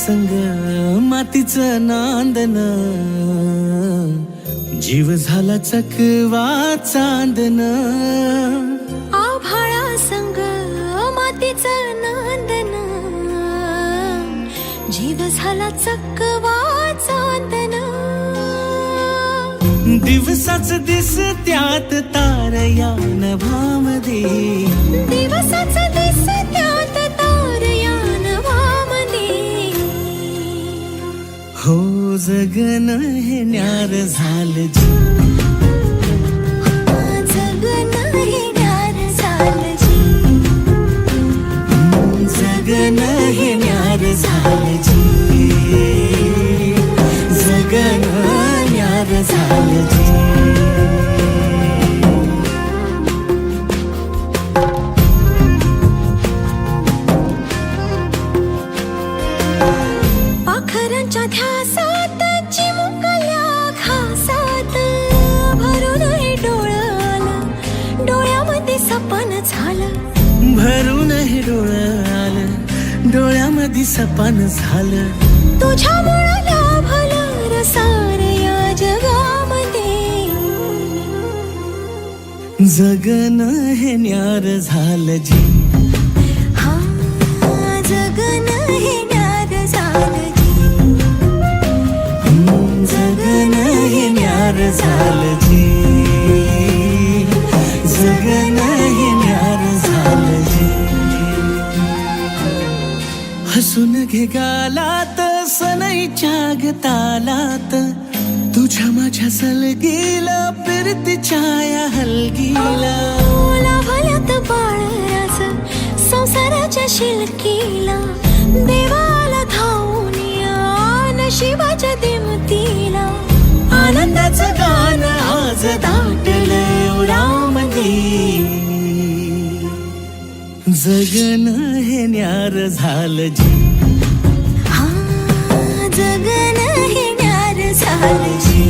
संग मातीचं नांदन, जीव झाला चकवा चांदन. आभाळा संग मातीचं नांदन, जीव झाला चकवा चांदन. दिवसाच दिस त्यात तार या नभामध्ये, दिवसाच दिस त्यात तार या नभामध्ये. हो जगन हे न्यार झालं जी, जगन हे न्यार झालं जी. जगन हे न्यार झालं जी, जगन न्यार झालं जी. पाखरांच्या ध्यासात चिमुकल्या घासात, भरून हे डोळं आलं, डोळ्यामध्ये सपन झालं. भरून हे डोळं आलं, डोळ्यामध्ये सपन झालं. तुझ्यामुळं लाभलं रसार या जगामध्ये. जगन हे न्यार झालं जी, हा जगन हे न्यार झालं जी. जगन हे न्यार झालं जी, जगन हे न्यार झालं जी. हसून घे गालात सनईच्या गतालात, तुझ्या माझ्या सलगीला फिरतीच्या या हलगीला. लाभल्यात बाळराज संसाराच्या शिलकीला, देवाला धावून या नशिबाच्या दिमतीला. आनंदाचं गाणं आज दाटलं उरामध्ये. जगन हे न्यार झालं जी, हा जगन हे न्यार झालं जी.